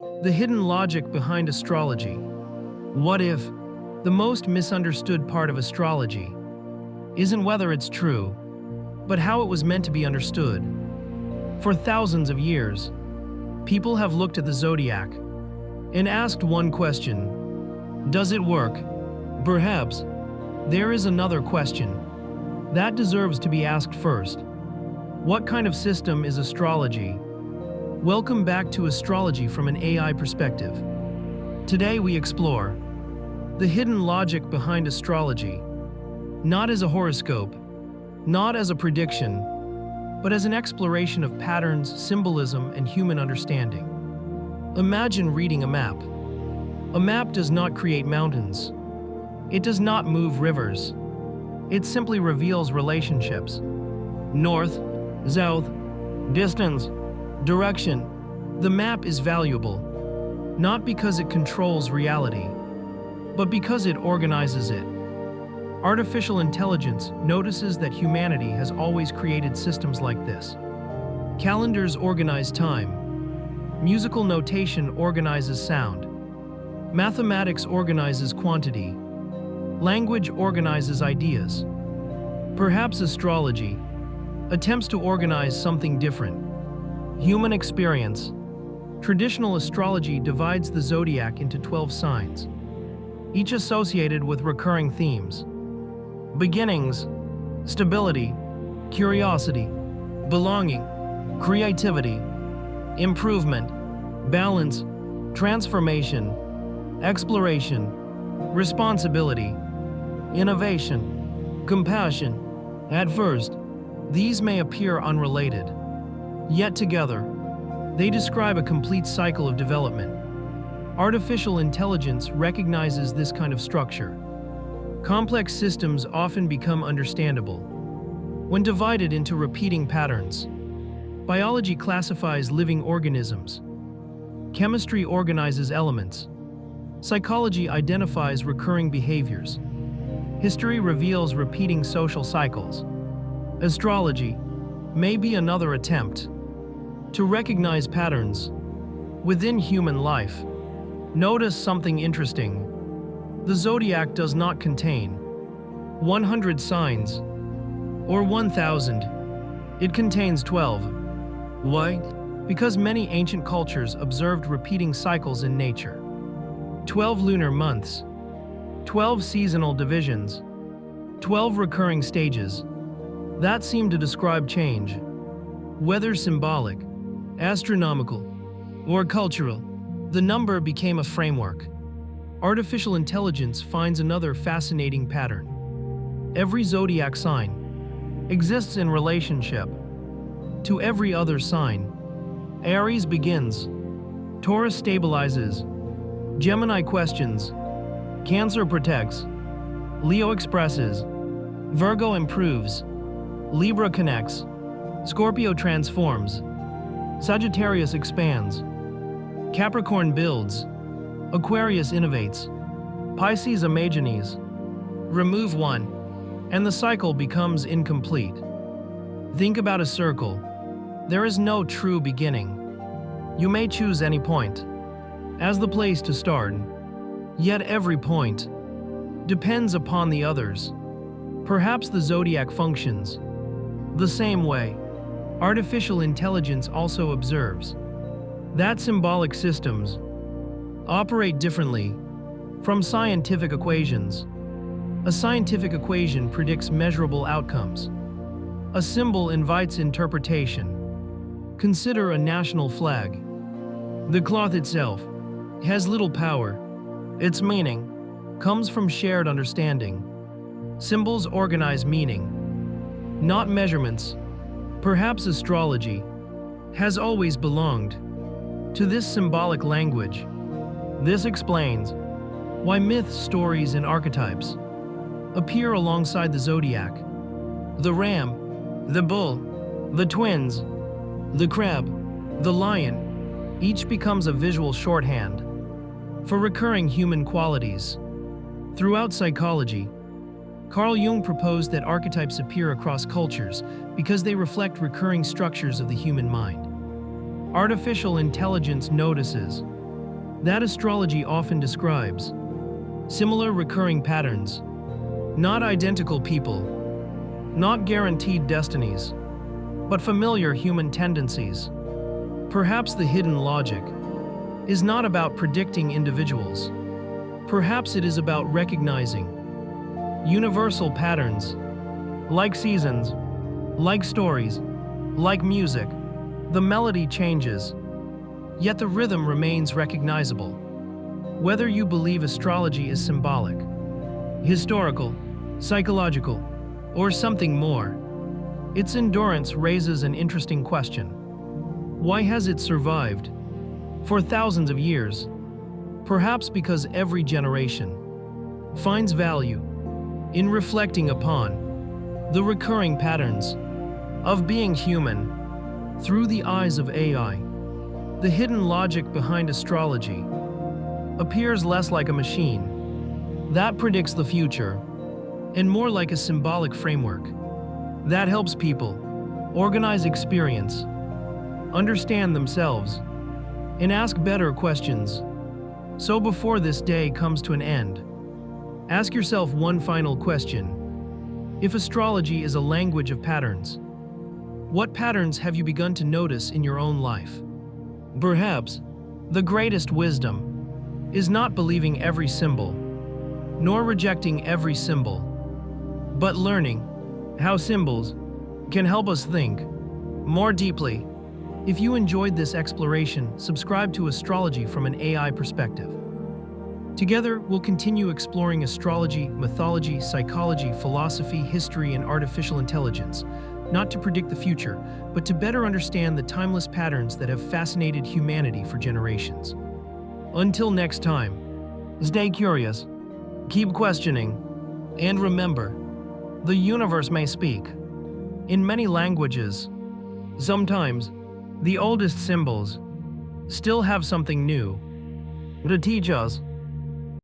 The hidden logic behind astrology. What if the most misunderstood part of astrology isn't whether it's true, but how it was meant to be understood? For thousands of years, people have looked at the zodiac and asked one question: does it work? Perhaps there is another question that deserves to be asked first. What kind of system is astrology? Welcome back to Astrology from an AI perspective. Today we explore the hidden logic behind astrology, not as a horoscope, not as a prediction, but as an exploration of patterns, symbolism, and human understanding. Imagine reading a map. A map does not create mountains. It does not move rivers. It simply reveals relationships. North, south, distance, direction. The map is valuable, not because it controls reality, but because it organizes it. Artificial intelligence notices that humanity has always created systems like this. Calendars organize time. Musical notation organizes sound. Mathematics organizes quantity. Language organizes ideas. Perhaps astrology attempts to organize something different. Human experience. Traditional astrology divides the zodiac into 12 signs, each associated with recurring themes: beginnings, stability, curiosity, belonging, creativity, improvement, balance, transformation, exploration, responsibility, innovation, compassion. At first, these may appear unrelated, yet together, they describe a complete cycle of development. Artificial intelligence recognizes this kind of structure. Complex systems often become understandable when divided into repeating patterns. Biology classifies living organisms. Chemistry organizes elements. Psychology identifies recurring behaviors. History reveals repeating social cycles. Astrology may be another attempt to recognize patterns within human life. Notice something interesting. The zodiac does not contain 100 signs or 1,000. It contains 12. Why? Because many ancient cultures observed repeating cycles in nature. 12 lunar months, 12 seasonal divisions, 12 recurring stages. That seemed to describe change. Whether symbolic, astronomical, or cultural, the number became a framework. Artificial intelligence finds another fascinating pattern. Every zodiac sign exists in relationship to every other sign. Aries begins, Taurus stabilizes, Gemini questions, Cancer protects, Leo expresses, Virgo improves, Libra connects, Scorpio transforms, Sagittarius expands, Capricorn builds, Aquarius innovates, Pisces imagines. Remove one, and the cycle becomes incomplete. Think about a circle. There is no true beginning. You may choose any point as the place to start, yet every point depends upon the others. Perhaps the zodiac functions the same way. Artificial intelligence also observes that symbolic systems operate differently from scientific equations. A scientific equation predicts measurable outcomes. A symbol invites interpretation. Consider a national flag. The cloth itself has little power. Its meaning comes from shared understanding. Symbols organize meaning, not measurements. Perhaps astrology has always belonged to this symbolic language. This explains why myths, stories, and archetypes appear alongside the zodiac. The ram, the bull, the twins, the crab, the lion, each becomes a visual shorthand for recurring human qualities. Throughout psychology, Carl Jung proposed that archetypes appear across cultures because they reflect recurring structures of the human mind. Artificial intelligence notices that astrology often describes. Similar recurring patterns, not identical people, not guaranteed destinies, but familiar human tendencies. Perhaps the hidden logic is not about predicting individuals. Perhaps it is about recognizing universal patterns, like seasons, like stories, like music. The melody changes, yet the rhythm remains recognizable. Whether you believe astrology is symbolic, historical, psychological, or something more, its endurance raises an interesting question. Why has it survived for thousands of years? Perhaps because every generation finds value in reflecting upon the recurring patterns of being human through the eyes of AI. The hidden logic behind astrology appears less like a machine that predicts the future and more like a symbolic framework that helps people organize experience, understand themselves, and ask better questions. So before this day comes to an end, ask yourself one final question. If astrology is a language of patterns, what patterns have you begun to notice in your own life? Perhaps the greatest wisdom is not believing every symbol, nor rejecting every symbol, but learning how symbols can help us think more deeply. If you enjoyed this exploration, subscribe to Astrology from an AI perspective. Together, we'll continue exploring astrology, mythology, psychology, philosophy, history, and artificial intelligence, not to predict the future, but to better understand the timeless patterns that have fascinated humanity for generations. Until next time, stay curious, keep questioning, and remember, the universe may speak in many languages. Sometimes, the oldest symbols still have something new to teach us.